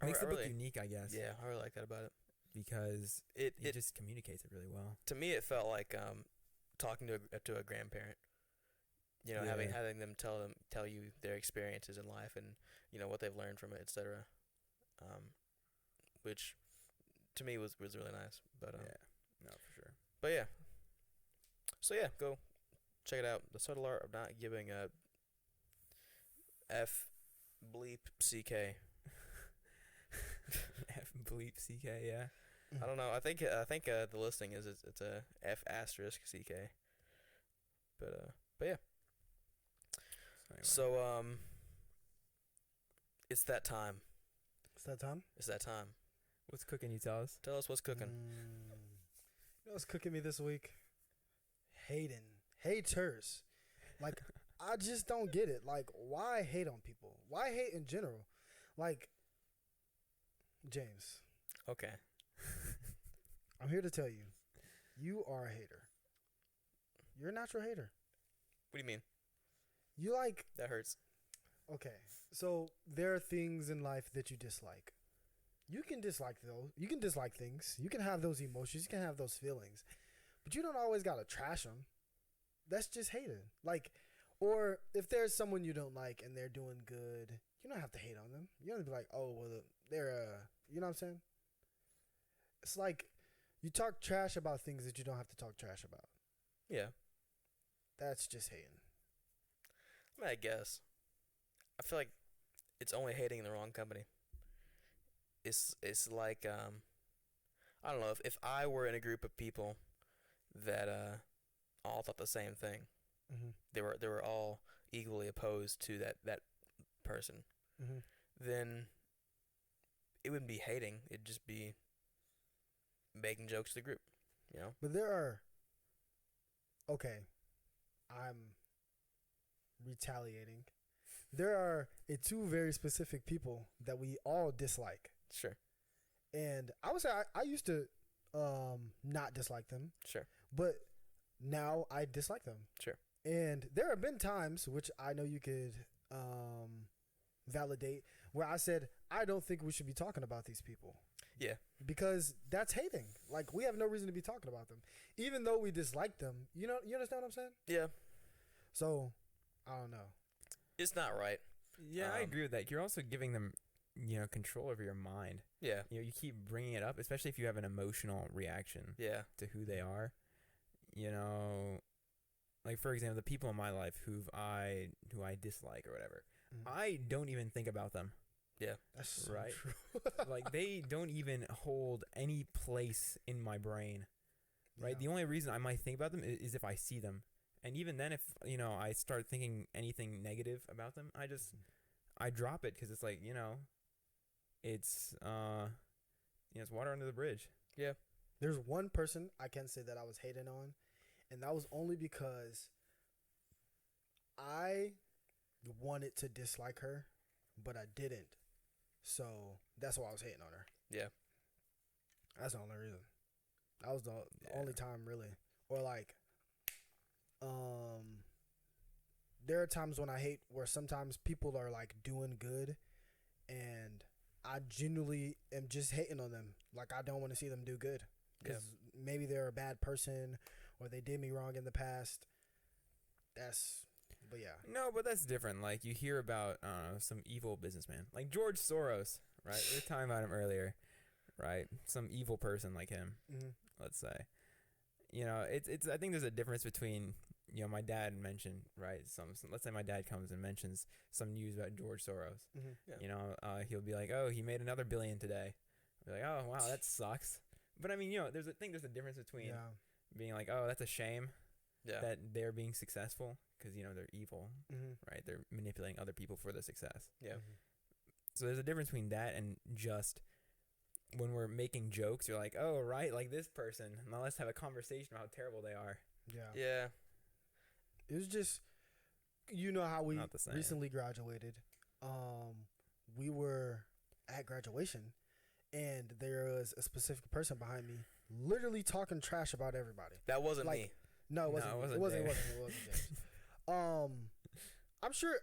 makes the book unique, I guess. Yeah, I really like that about it. Because It he just communicates it really well. to me it felt like talking to a grandparent. You know, having Yeah. them tell you their experiences in life and what they've learned from it, etc. Which to me was really nice. But Yeah, no, for sure. but yeah. So yeah, go check it out. The Subtle Art of Not Giving a F bleep CK. F bleep CK, yeah. I don't know. I think the listing is it's a F asterisk CK. But yeah. So, anyway. So it's that time. It's that time? It's that time. What's cooking, you tell us? Tell us what's cooking. You know what's cooking me this week? Haters. Like, I just don't get it. Like, why hate on people? Why hate in general? Like, James, Okay. I'm here to tell you, you are a hater. You're a natural hater. What do you mean? You like, That hurts. okay, so there are things in life that you dislike. You can dislike those. You can dislike things. You can have those emotions. You can have those feelings. But you don't always got to trash them. That's just hating. Like, or if there's someone you don't like and they're doing good, you don't have to hate on them. You don't have to be like, oh, well, they're, you know what I'm saying? It's like you talk trash about things that you don't have to talk trash about. Yeah. That's just hating. I mean, I guess. I feel like it's only hating in the wrong company. It's like I don't know, if I were in a group of people that all thought the same thing. Mm-hmm. They were all equally opposed to that person. Mm-hmm. Then it wouldn't be hating. It'd just be making jokes to the group. You know? But there are, okay, I'm retaliating. There are two very specific people that we all dislike. Sure. And I would say I used to not dislike them, Sure. but now I dislike them. Sure. And there have been times, which I know you could validate, where I said, I don't think we should be talking about these people. Yeah. Because that's hating. Like, we have no reason to be talking about them. Even though we dislike them. You understand what I'm saying? Yeah. So, I don't know. It's not right. Yeah, I agree with that. You're also giving them, control over your mind. Yeah. You keep bringing it up, especially if you have an emotional reaction Yeah. to who they are. Like for example, the people in my life who I dislike or whatever, I don't even think about them. Yeah. That's so Right. true. Like they don't even hold any place in my brain. Right. Yeah. The only reason I might think about them is if I see them. And even then, if, I start thinking anything negative about them, I drop it because it's like, it's water under the bridge. Yeah. There's one person I can say that I was hating on, and that was only because I wanted to dislike her, but I didn't. So that's why I was hating on her. Yeah. That's the only reason. That was the only time, really. Or like, there are times when I hate where sometimes people are like doing good, and I genuinely am just hating on them. Like, I don't want to see them do good because maybe they're a bad person or they did me wrong in the past. But yeah. No, but that's different. Like you hear about some evil businessman, like George Soros, right? We were talking about him earlier, right? Some evil person like him, let's say. It's. I think there's a difference between, my dad mentioned, right? Let's say my dad comes and mentions some news about George Soros. Yeah. He'll be like, "Oh, he made another billion today." I'll be like, "Oh, wow, that sucks." But I mean, there's a difference between being like, "Oh, that's a shame." Yeah. That they're being successful because they're evil, Mm-hmm. right? They're manipulating other people for their success. Yeah. So there's a difference between that and just when we're making jokes, you're like, oh, right, like this person. Now let's have a conversation about how terrible they are. Yeah. Yeah. It was just, how we Not the same. recently graduated. We were at graduation, and there was a specific person behind me literally talking trash about everybody. That wasn't Like, me. No, it wasn't. it It wasn't wasn't James. James. I'm sure.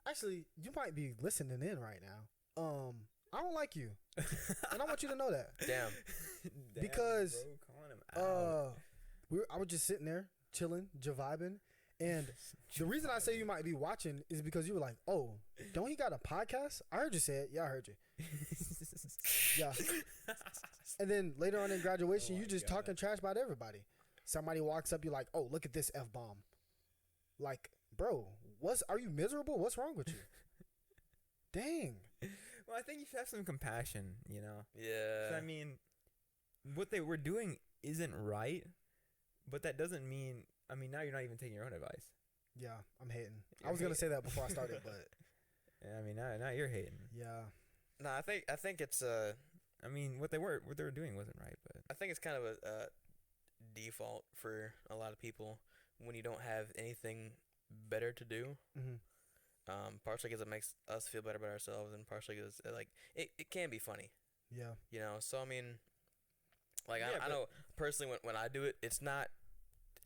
Actually, you might be listening in right now. I don't like you, and I want you to know that. Damn. Because, bro, calling him out. I was just sitting there chilling, vibing, and the reason I say you might be watching is because you were like, "Oh, don't he got a podcast?" I heard you say it. Yeah, I heard you. Yeah. And then later on in graduation, you just talking trash about everybody. Somebody walks up, you're like, "Oh, look at this F-bomb." Like, bro, are you miserable? What's wrong with you? Dang. Well, I think you should have some compassion, Yeah. 'Cause, I mean, what they were doing isn't right, but that doesn't mean, now you're not even taking your own advice. Yeah, I'm hating. You're I was gonna hating. say that before I started, but Now you're hating. yeah. No, I think it's What they were doing wasn't right, but I think it's kind of a default for a lot of people when you don't have anything better to do. Mm-hmm. Partially because it makes us feel better about ourselves, and partially because it can be funny. Yeah. So Like Yeah, I but- know personally when I do it, it's not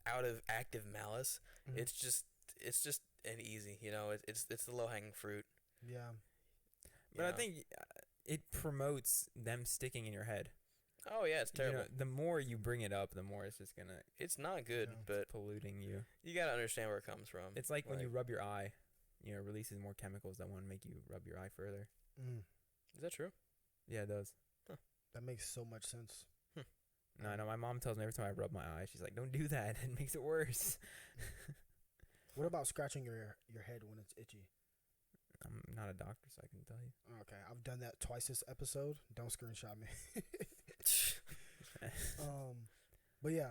out of active malice. Mhm. It's just an easy. You know, it's the low hanging fruit. Yeah. you But I know? think it promotes them sticking in your head. Oh yeah, it's You know, terrible. the more you bring it up, the more it's just gonna It's not good, Yeah. but polluting you. you gotta understand where it comes from. It's like when you rub your eye, you know, it releases more chemicals that want to make you rub your eye further. Mm. Is that true? Yeah, it does. That makes so much sense. No, I know. My mom tells me every time I rub my eye, she's like, "Don't do that. It makes it worse." What about scratching your head when it's itchy? I'm not a doctor, so I can tell you. Okay, I've done that twice this episode. Don't screenshot me. But yeah,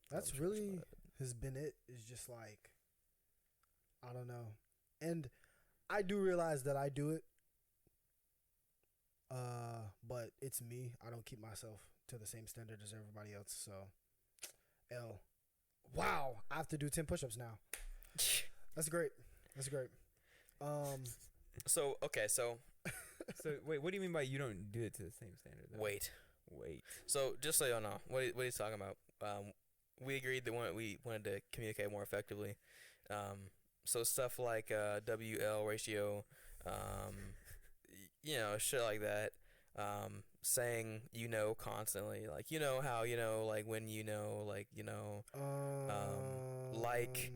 that's really has been it. Is just like, I don't know, and I do realize that I do it. But it's me. I don't keep myself to the same standard as everybody else. So, wow, I have to do 10 push-ups now. That's great. That's great. So okay, so So wait, what do you mean by you don't do it to the same standard? Though? wait. Wait. So just so y'all know, what he's talking about. We agreed that we wanted to communicate more effectively. So stuff like WL ratio, you know, shit like that. Saying constantly, like how like when like like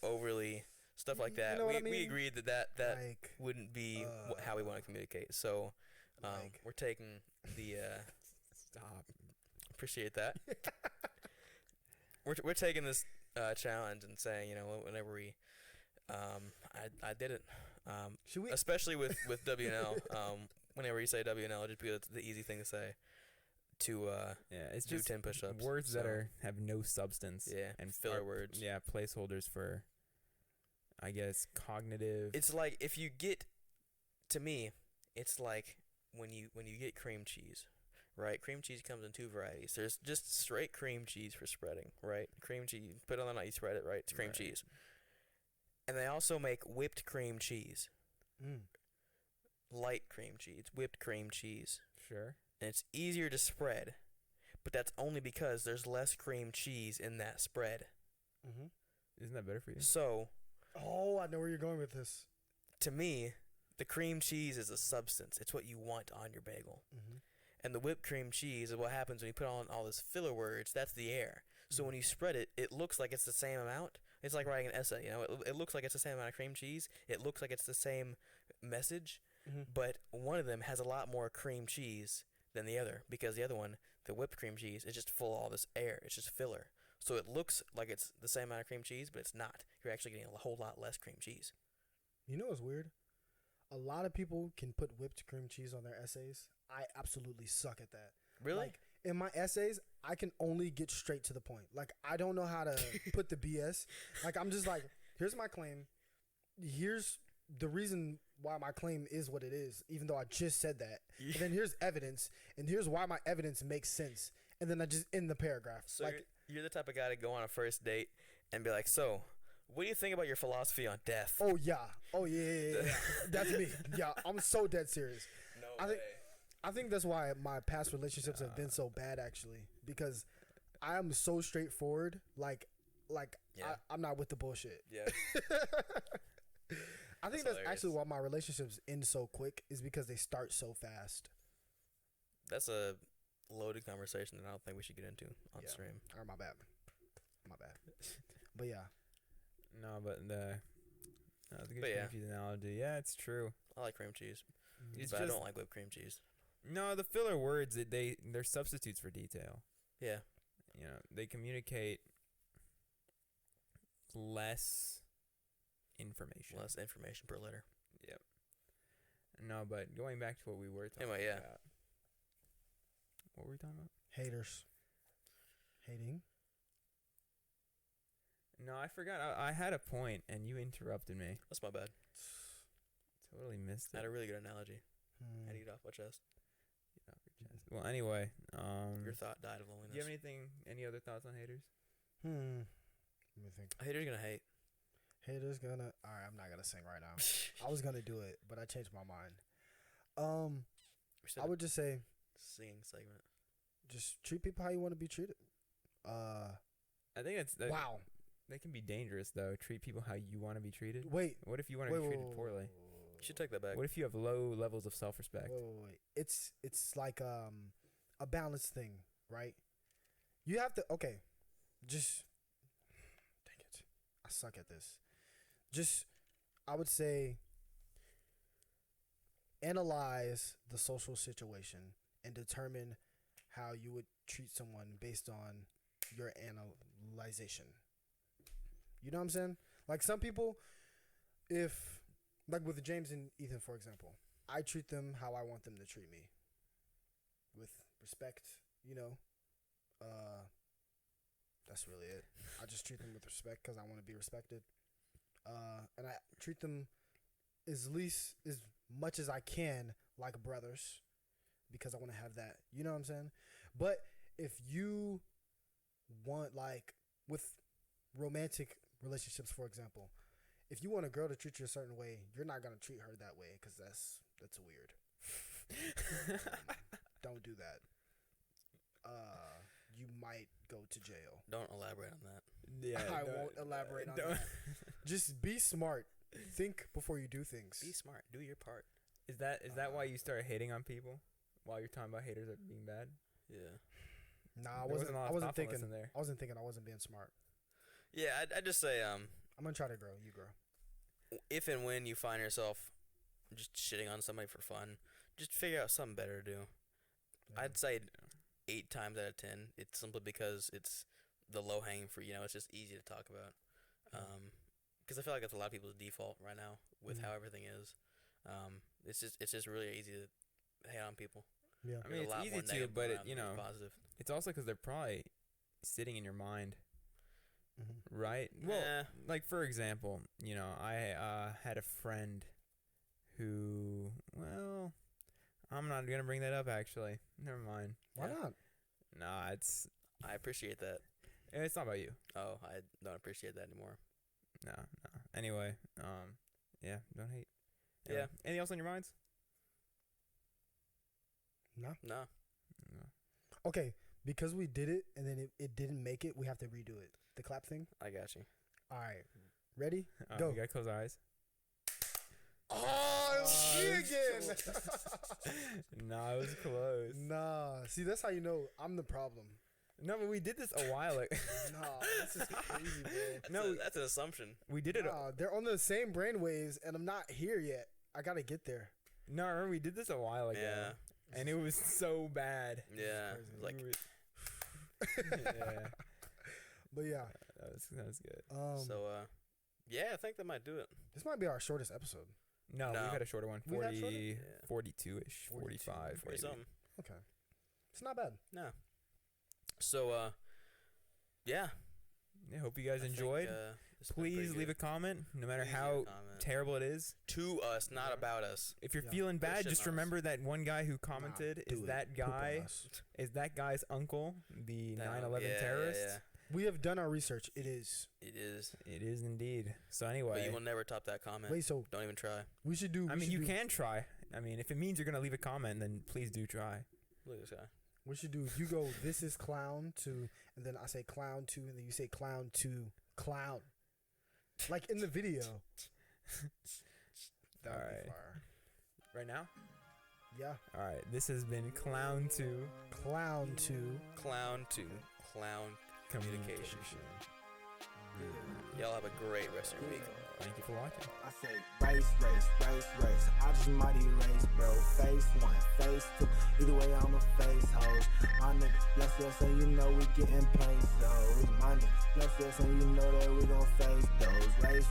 overly stuff like You that. know what We I mean? we agreed that like, wouldn't be how we want to communicate. So like, we're taking the Stop. appreciate that. we're taking this challenge and saying whenever we I did it should we? especially with WNL whenever you say WNL just because it's the easy thing to say to Yeah, it's do just 10 push-ups. words that So, have no substance. yeah, and filler are- words. Yeah, placeholders for, I guess, cognitive. It's like if you get, to me, it's like when you get cream cheese, right? Cream cheese comes in two varieties. There's just straight cream cheese for spreading, right? Cream cheese, you put it on the night, you spread it, right? It's cream Right. cheese. And they also make whipped cream cheese, light cream cheese, whipped cream cheese. Sure. And it's easier to spread, but that's only because there's less cream cheese in that spread. Mm-hmm. Isn't that better for you? So, Oh, I know where you're going with this. to me, the cream cheese is a substance. It's what you want on your bagel. Mm-hmm. And the whipped cream cheese is what happens when you put on all this filler words. That's the air. So when you spread it, it looks like it's the same amount. It's like writing an essay, It looks like it's the same amount of cream cheese. It looks like it's the same message. Mm-hmm. But one of them has a lot more cream cheese than the other because the other one, the whipped cream cheese, is just full of all this air. It's just filler. So it looks like it's the same amount of cream cheese, but it's not. You're actually getting a whole lot less cream cheese. You know what's weird? A lot of people can put whipped cream cheese on their essays. I absolutely suck at that. Really? Like, in my essays, I can only get straight to the point. Like, I don't know how to put the BS. Like, I'm just like, here's my claim. Here's the reason why my claim is what it is, even though I just said that. And then here's evidence, and here's why my evidence makes sense. And then I just end the paragraph. So like, you're the type of guy to go on a first date and be like, so, what do you think about your philosophy on death? oh yeah, yeah. That's me. Yeah, I'm so dead serious. No I think that's why my past relationships have been so bad, actually, because I am so straightforward. Like, Yeah. I'm not with the bullshit. Yeah. I think That's that's actually why my relationships end so quick is because they start so fast. That's a loaded conversation that I don't think we should get into on Yeah. stream. Or my bad. But yeah, No, but the good But cream yeah. cheese analogy. Yeah, it's true. I like cream cheese, It's but I just don't like whipped cream cheese. no the filler words. They're substitutes for detail. Yeah. You know, they communicate less information. Less information per letter. Yep. No, but going back to what we were talking Anyway, yeah. about. What were we talking about? haters, hating. No, I forgot. I had a point and you interrupted me. That's my bad. Totally missed I it. had a really good analogy. Hmm. I had to get off my chest. Get off your chest. Well, anyway, Your thought died of loneliness. do you have any other thoughts on haters? Let me think. A hater's gonna hate. Haters gonna. All right, I'm not gonna sing right now. I was gonna do it, but I changed my mind. We should I have would just say a singing segment. Just treat people how you want to be treated. I think it's Wow. That can be dangerous though. Treat people how you want to be treated. Wait. What if you want to be treated poorly? You should take that back. What if you have low levels of self-respect? Wait. It's like a balance thing, right? You have to just dang it. I suck at this. Just I would say analyze the social situation and determine how you would treat someone based on your analyzation. You know what I'm saying? Like some people, if like with James and Ethan, for example, I treat them how I want them to treat me, with respect. You know, that's really it. I just treat them with respect because I want to be respected, and I treat them as much as I can like brothers, because I want to have that. You know what I'm saying? But if you want, like with romantic relationships, for example, if you want a girl to treat you a certain way, you're not gonna treat her that way because that's weird. Don't do that. You might go to jail. Don't elaborate on that. Yeah, I won't elaborate on that. Just be smart. Think before you do things. Be smart. Do your part. Is that why you started hating on people? While you're talking about haters being bad? Yeah. Nah, There wasn't a lot I of wasn't thoughtfulness thinking. in there. I wasn't thinking. I wasn't being smart. Yeah, I'd just say I'm gonna try to grow. You grow. if and when you find yourself just shitting on somebody for fun, just figure out something better to do. Yeah. I'd say 8 times out of 10, it's simply because it's the low hanging fruit. You know, it's just easy to talk about. Because I feel like that's a lot of people's default right now with how everything is. It's just really easy to hate on people. Yeah. I mean, There's a lot it's more easy to, negative but around you than know, positive. it's also because they're probably sitting in your mind, Mm-hmm. right? Well, Yeah. like for example, you know, I had a friend who, well, I'm not gonna bring that up actually. Never mind. Why Yeah. not? Nah, it's I appreciate that. not about you. Oh, I don't appreciate that anymore. No. Anyway, yeah, don't hate. Yeah. Anything else on your minds? No. No. No. Okay, because we did it and then it didn't make it, we have to redo it. The clap thing. I got you. All right. Ready? Oh, Go. You gotta close our eyes. Oh, it was me again. Nah, it was close. Nah. See, that's how you know I'm the problem. No, but we did this a while ago. Nah, this is crazy, bro. No, That's an assumption. we did it. Nah, they're on the same brain waves, and I'm not here yet. I gotta get there. No, I remember we did this a while ago. Yeah. And it was so bad. Yeah. crazy. Like, We were- yeah, But yeah, that was good. so, yeah, I think that might do it. this might be our shortest episode. No, No. we had a shorter one. We had shorter? 40, Yeah. 42-ish, 42, 45. 40 maybe. something. Okay, it's not bad. No. So, yeah. Yeah, hope you guys I think, enjoyed. this has been pretty Please leave a good. comment, no matter Please leave a how comment. terrible it is. To us, not Yeah. about us. If you're Yeah. feeling Put a bad, shit just on us. remember that one guy who commented Nah, is do that it. Poop on guy. us. Is that guy's uncle, the That- 9/11 yeah, terrorist? Yeah, We have done our research. It is. it is. It is indeed. So But anyway, you will never top that comment. Wait, so Don't even try. we should do. I we mean, should you do- can try. I mean, if it means you're gonna leave a comment, then please do try. Look at this guy. We should do. You go. This is clown to, and then I say clown to, and then you say clown to clown, like in the video. That would Alright. be fire. Right now. Yeah. All right. This has been Clown 2 Clown to Clown to clown communication. Y'all have a great rest of your week. Thank you for watching. I say race. I just might erase, bro. Face 1, face 2. Either way, I'm a face hoes. My niggas, bless us, and you know we getting pesos. My niggas, bless us, and you know that we gon' face those. Race.